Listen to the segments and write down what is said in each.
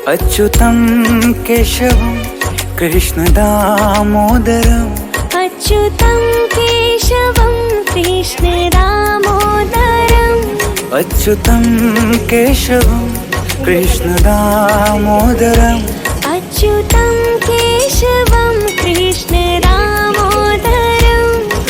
अच्युतं केशवं कृष्णदामोदरम् अच्युतं केशवं कृष्णदामोदरम् अच्युतं केशवं कृष्णदामोदरम् अच्युतं केशवं कृष्णदामोदरम्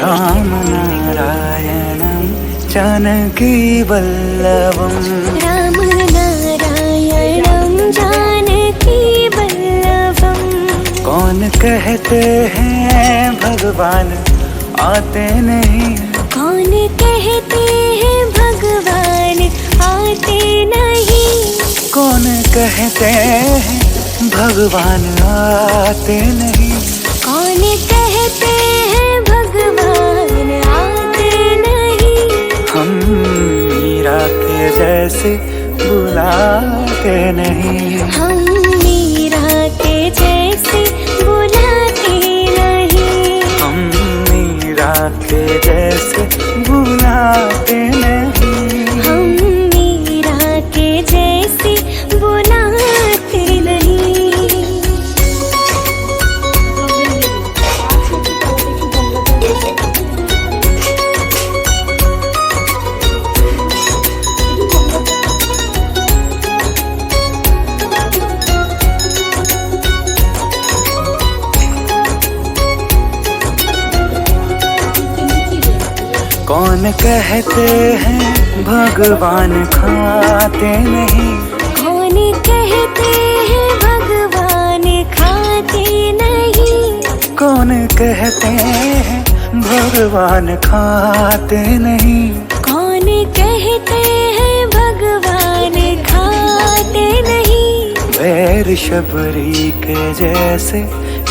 रामनारायणं जानकीवल्लभम् रामनारायणं जानकीवल्लभम् कौन कहते हैं भगवान आते नहीं। कौन कहते हैं भगवान आते नहीं। कौन कहते हैं भगवान आते नहीं। कौन कहते हैं भगवान आते नहीं। हम मीरा के जैसे बुलाते नहीं। हम मीरा के जैसे बुलाते नहीं। हम मीरा के जैसे बुलाते नहीं। हम मीरा के जैसे बुलाते नहीं। कौन कहते हैं भगवान खाते नहीं। कौन कहते हैं भगवान खाते नहीं। कौन कहते हैं भगवान खाते नहीं। कौन कहते हैं भगवान खाते नहीं। वैर शबरी के जैसे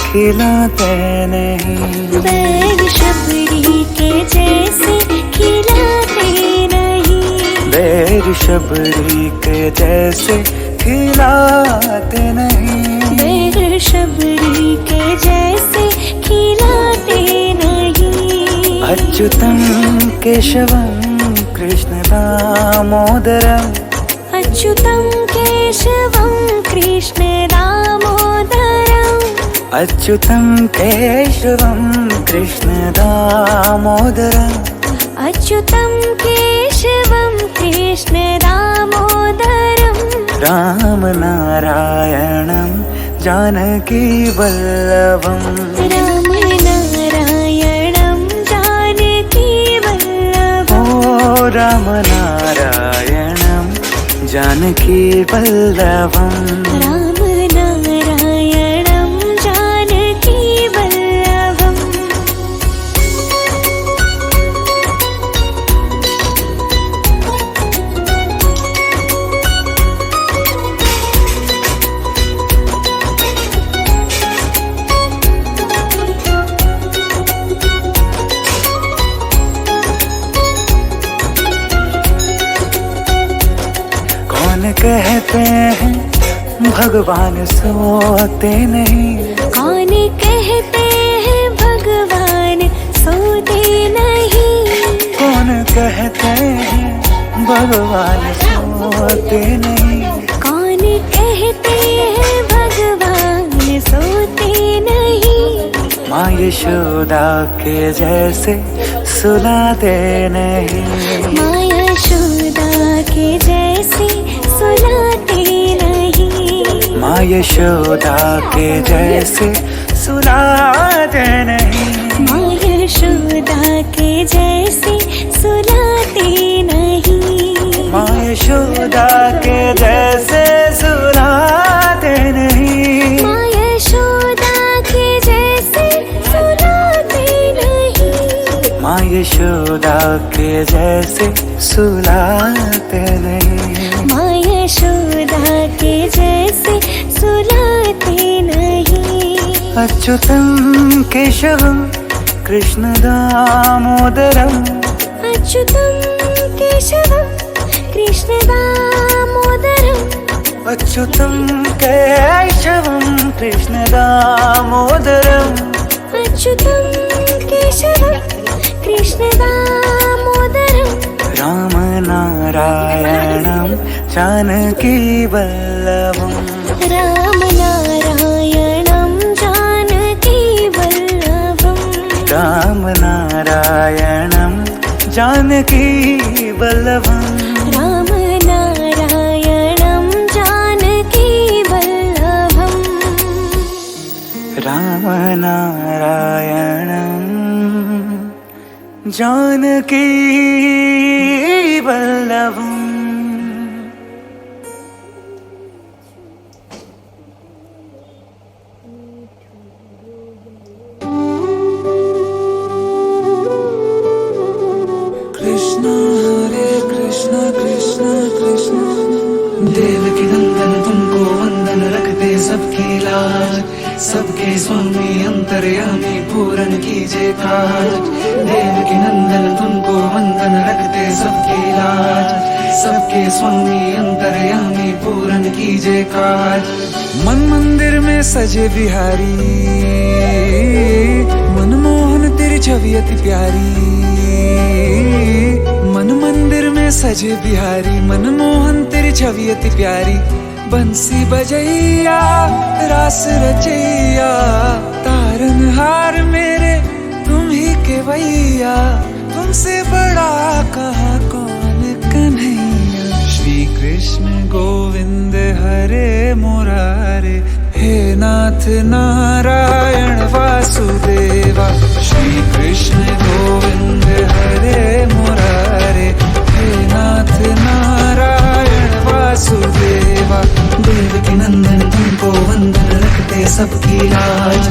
खिलाते नहीं। बैर शबरी के जैसे खिलाते नहीं। वैर शबरी के जैसे खिलाते नहीं। बैर शबरी के जैसे खिलाते नहीं। अच्युतं केशवं कृष्णदामोदरम् अच्युतं केशवं कृष्णदामोदरम् अच्युतं केशवं कृष्णदामोदरम् अच्युतं केशवं कृष्णदामोदरम् रामनारायणं जानकीवल्लभम् रामनारायणं जानकीवल्लभम् ओ रामनारायणं जानकीवल्लभम् रामनारायणं जानकीवल्लभम् कौन कहते हैं भगवान सोते नहीं। कौन कहते हैं भगवान सोते नहीं। कौन कहते हैं भगवान सोते नहीं। कौन कहते हैं भगवान सोते नहीं। माँ यशोदा के जैसे सुलाते नहीं। माँ यशोदा के जैसे सुलाते नहीं। माँ यशोदा के जैसे सुलाते नहीं। माँ यशोदा के जैसे सुलाते नहीं। माँ यशोदा के जैसे सुलाते नहीं। माँ यशोदा के जैसे सुलाते नहीं। माँ यशोदा के जैसे सुलाते नहीं। माँ यशोदा के जैसे सुलाते नहीं। अच्युतं केशवं कृष्णदामोदरम् अच्युतं केशवं कृष्णदामोदरम् अच्युतं केशवं कृष्णदामोदरम् अच्युतं केशवं कृष्णदामोदरम् रामनारायणं जानकीवल्लभम् राम नारायणं जानकी वल्लभं राम नारायणं जानकी वल्लभं राम नारायणं जानकी वल्लभं राम नारायणं जानकी वल्लभम् कृष्ण हरे कृष्ण कृष्ण कृष्ण देवकी नंदन तुमको वंदन रखते सबकी लाज सबके स्वामी अंतर्यामी पूरन कीजिए काज देवकी नंदन तुमको वंदन रखते सबकी लाज सबके स्वामी अंतर्यामी पूरन कीजिए काज मन मंदिर में सजे बिहारी मनमोहन तेरी छवि अति प्यारी मन मंदिर में सजे बिहारी मनमोहन तेरी छवि अति प्यारी बंसी बजैया रास रचैया तारनहार मेरे तुम ही के भैया तुमसे बड़ा कहाँ कौन कन्हैया श्री कृष्ण गोविंद हरे मुरारे हे नाथ नारायण वासुदेवा श्री कृष्ण गोविंद हरे मुरारे हे नाथ नारायण वासुदेवा देवकी नंदन तुमको वंदन रखते सबकी लाज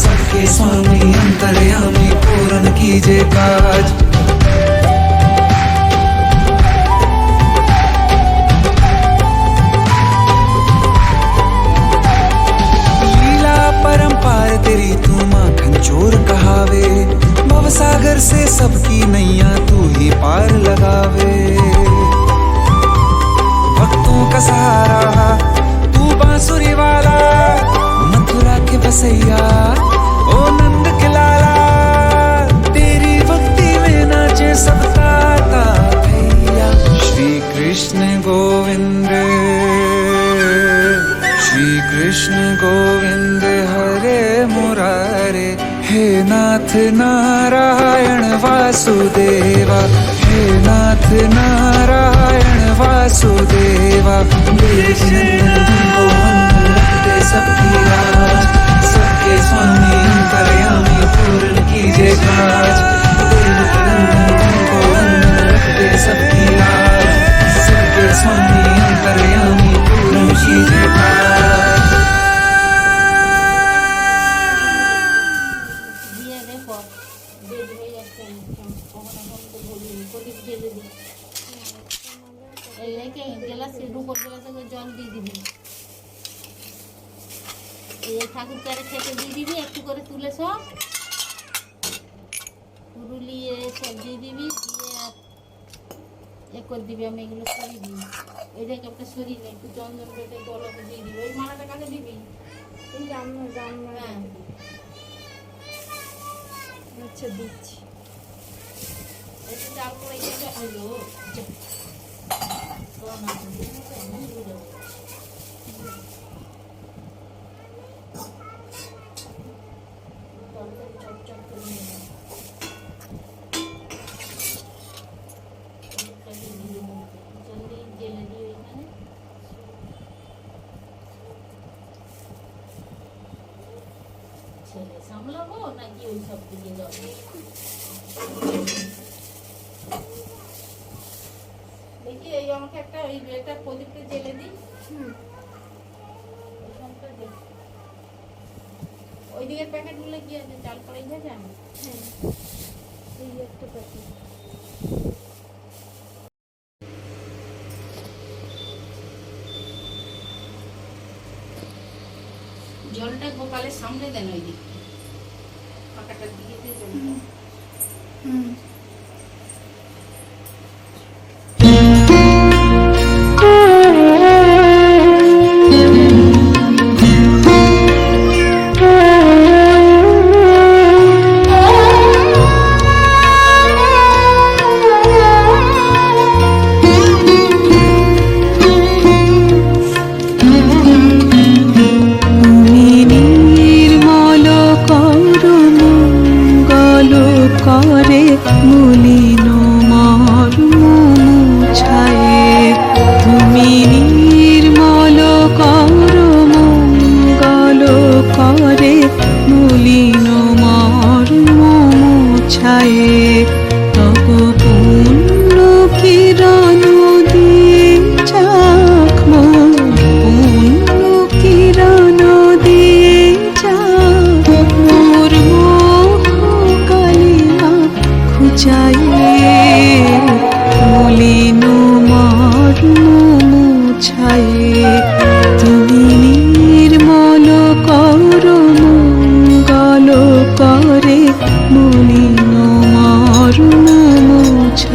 सबके स्वामी अंतर्यामी पूरन कीजिए काज परंपार तेरी तू माखन चोर कहावे भवसागर से सबकी नैया तू ही पार लगावे भक्तों का सहारा तू बांसुरी वाला मथुरा के बसैया ओ नंद के लाला तेरी भक्ति में नाचे सब ताता भैया श्री कृष्ण गोविंद श्री कृष्ण गोविंद हरे मुरारे हे नाथ नारायण वासुदेवा हे नाथ नारायण वासुदेवा तुमको वंदन रखते सबकी लाज सबके स्वामी अंतर्यामी पूर्ण कीजिए काज देवकी नंदन तुमको वंदन रखते सबकी लाज सबके स्वामी अंतर्यामी पूर्ण कीजिए काज জল দিয়ে দিবি এই ঠাকুর করে খেতে দিয়ে দিবি একটু করে তুলে সব পুরুলিয়ে সব দিয়ে দিবি দিয়ে এ করে দিবি আমি এগুলো করে দিই এটাকে একটা শরীরে একটু চন্দন বেটে গলাতে দিয়ে দিবি ওই মালাটা কাকে দিবি এই হ্যাঁ আচ্ছা দিচ্ছি একটু চাল করে এটা হলো ছেলে সামলাবো নাকি ওই সব দিকে যাবো দেখি এই আমাকে একটা ওই এটা প্রদীপটা জেলে দিই ওই দিকের প্যাকেটগুলো কি আছে চাল করাই যাবে আমি হ্যাঁ এই একটা প্যাকেট জলটা গোপালের সামনে দেন ওই দিকে পাকাটার দিকে দিয়ে জলটা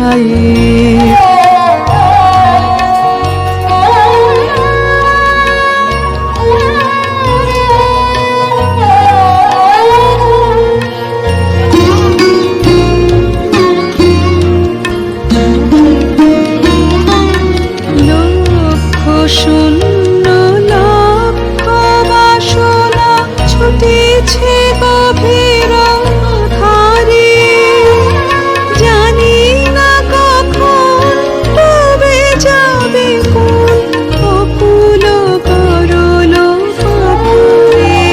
মুছায়ে শূন্য লক্ষ বাসনা ছুটেছে গভীর ধারে জানি না কখন ডুবে যাবে কোন অকুল করল পাথরে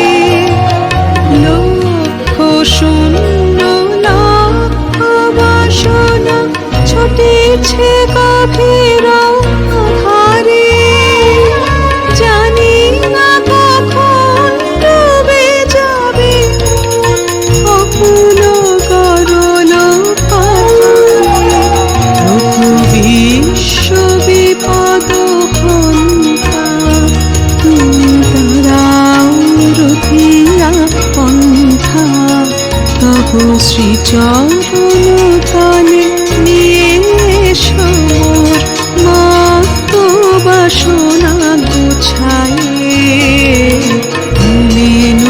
লক্ষ শূন্য লক্ষ বাসনা ছুটেছে গভীর ধারে জানি না কখন ডুবে যাবে অকুল করল পাথরে প্রভু বিশ্ব বিপদ হন্তা তুমি দাঁড়াও রথিয়া পন্থা তব শ্রীচরণ তলে নিয়ে এসো মোর মত্ত বাসনা গুছায়ে মলিন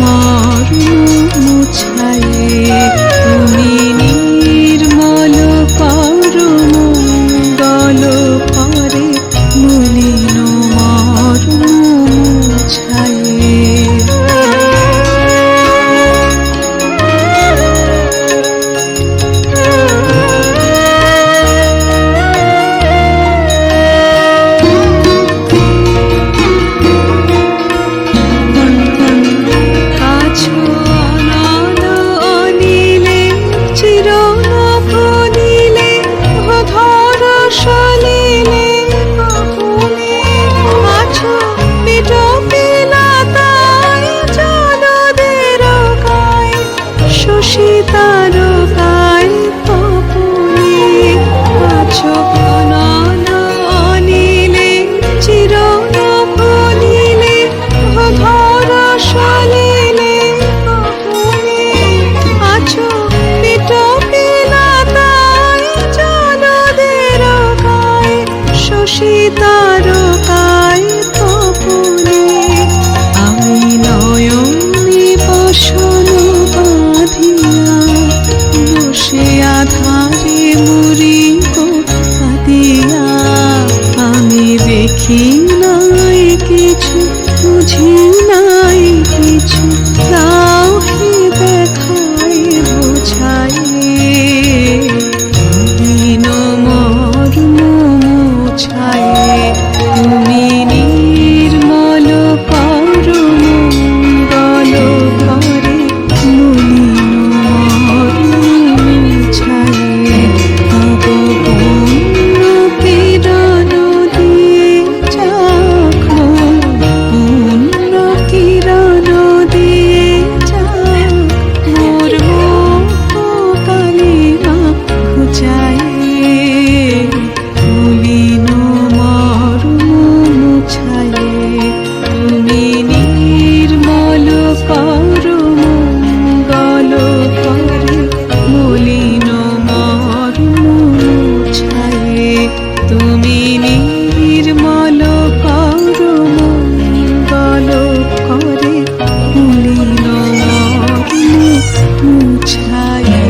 মর্ম মুছায়ে তুমি নির্মল কর মঙ্গল করে মলিন মর্ম মুছায়ে তারকায় তপনে আমি নয়নে বসন বাঁধিয়া বসে আধারে মুড়ি কাঁদিয়া আমি দেখি নাই কিছু বুঝি নাই কিছু তাও হে দেখায় বোঝায়ে মলিন মর্ম মুছায়ে তুমি নির্মল কর মঙ্গল করে মলিন মর্ম মুছায়ে তব পূর্ণ কিরণ দিয়ে চাখো পূর্ণ কিরণ দিয়ে চাখ মোর মোহ কালিমা ঘুচায়ে মলিন মর্ম মুছায়ে তুমি নির্মল কর মঙ্গল করে মলিন মর্ম মুছায়ে তুমি নির্মল কর মঙ্গল করে মলিন মর্ম মুছায়ে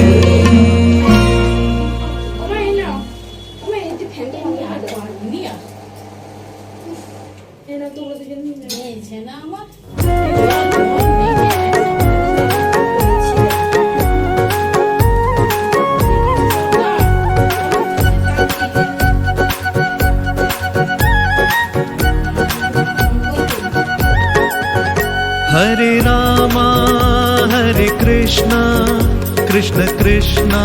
নিয়েছে না আমার हरे रामा हरे कृष्णा कृष्ण कृष्णा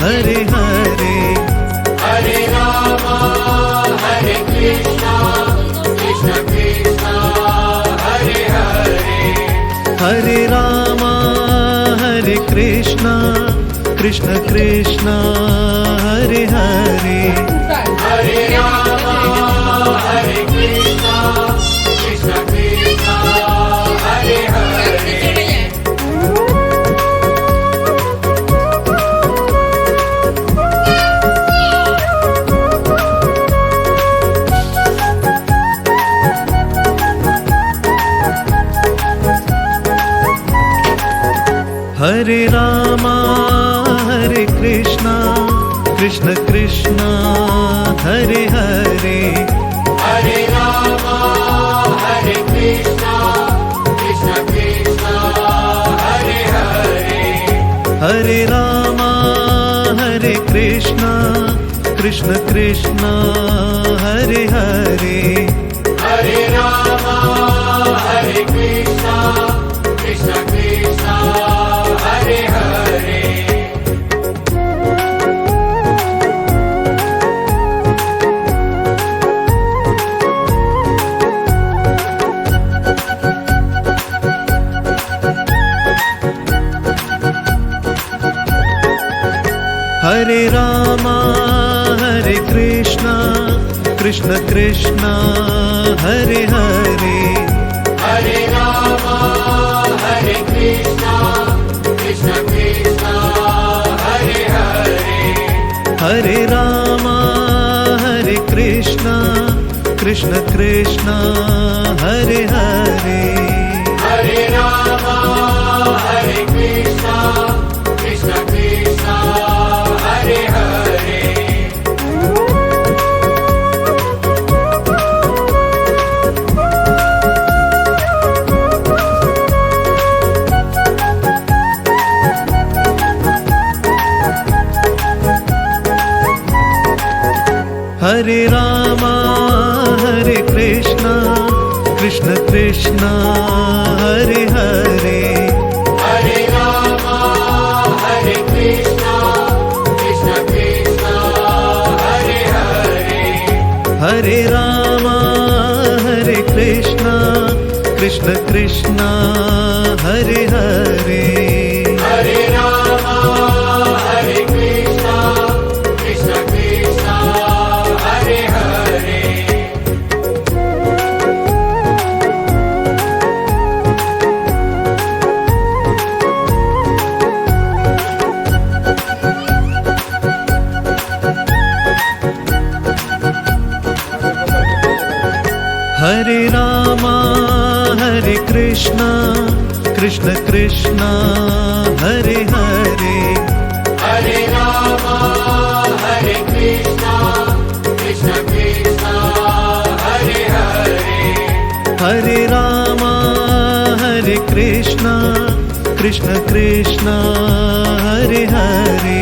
हरे हरे हरे रामा हरे कृष्णा कृष्ण कृष्णा हरे हरे हरे रामा हरे कृष्णा कृष्ण कृष्णा हरे हरे हरे रामा हरे कृष्णा कृष्ण कृष्णा हरे हरे हरे रामा हरे कृष्णा कृष्ण कृष्णा हरे हरे हरे रामा हरे कृष्णा कृष्ण कृष्णा हरे हरे हरे रामा हरे कृष्णा कृष्ण कृष्णा हरे हरे हरे रामा हरे कृष्णा कृष्ण कृष्णा हरे हरे हरे रामा हरे कृष्णा कृष्ण कृष्णा हरे हरे हरे रामा हरे कृष्णा कृष्ण कृष्णा हरे हरे हरे रामा हरे कृष्णा कृष्ण कृष्णा हरे हरे हरे रामा हरे कृष्णा कृष्ण कृष्णा हरे हरे हरे रामा हरे कृष्णा कृष्ण कृष्णा हरे हरे हरे रामा हरे कृष्णा कृष्ण कृष्णा हरे हरे हरे रामा हरे कृष्णा कृष्ण कृष्णा हरे हरे हरे रामा हरे कृष्णा कृष्ण कृष्णा हरे हरे हरे रामा हरे कृष्णा कृष्ण कृष्णा हरे हरे हरे रामा हरे कृष्णा कृष्ण कृष्णा हरे हरे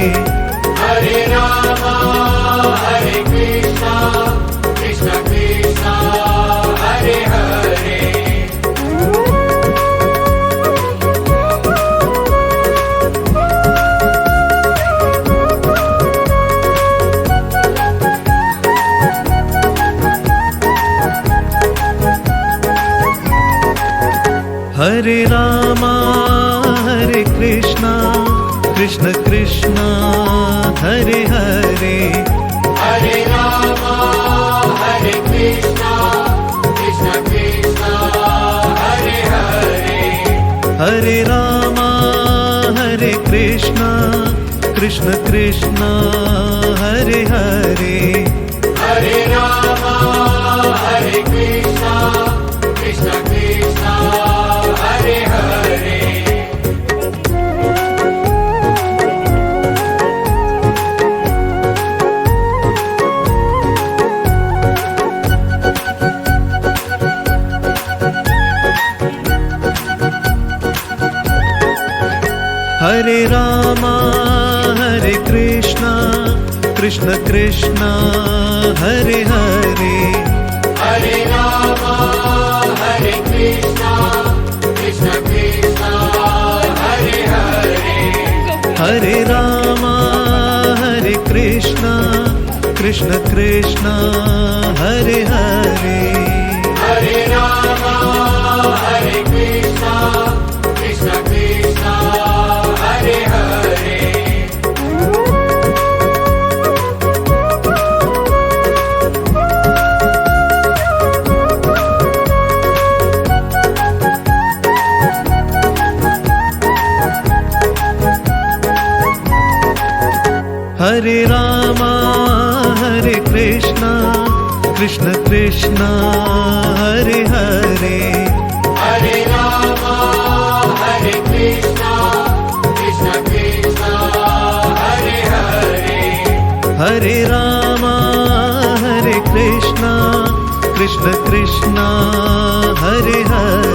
हरे रामा हरे कृष्णा कृष्ण कृष्णा हरे हरे हरे रामा हरे कृष्णा कृष्ण कृष्णा हरे हरे हरे रामा हरे कृष्णा कृष्ण कृष्णा हरे हरे हरे रामा हरे कृष्णा कृष्ण कृष्णा हरे हरे हरे रामा हरे कृष्णा कृष्ण कृष्णा हरे हरे हरे रामा हरे कृष्णा कृष्ण कृष्णा हरे हरे हरे रामा हरे कृष्णा कृष्ण कृष्णा हरे हरे हरे रामा हरे कृष्णा कृष्ण कृष्णा हरे हरे हरे रामा हरे कृष्णा कृष्ण कृष्णा हरे हरे हरे रामा हरे कृष्णा कृष्ण कृष्णा हरे हरे हरे रामा हरे कृष्णा कृष्ण कृष्णा हरे हरे हरे रामा हरे कृष्णा कृष्ण हरे रामा हरे कृष्णा कृष्ण कृष्णा हरे हरे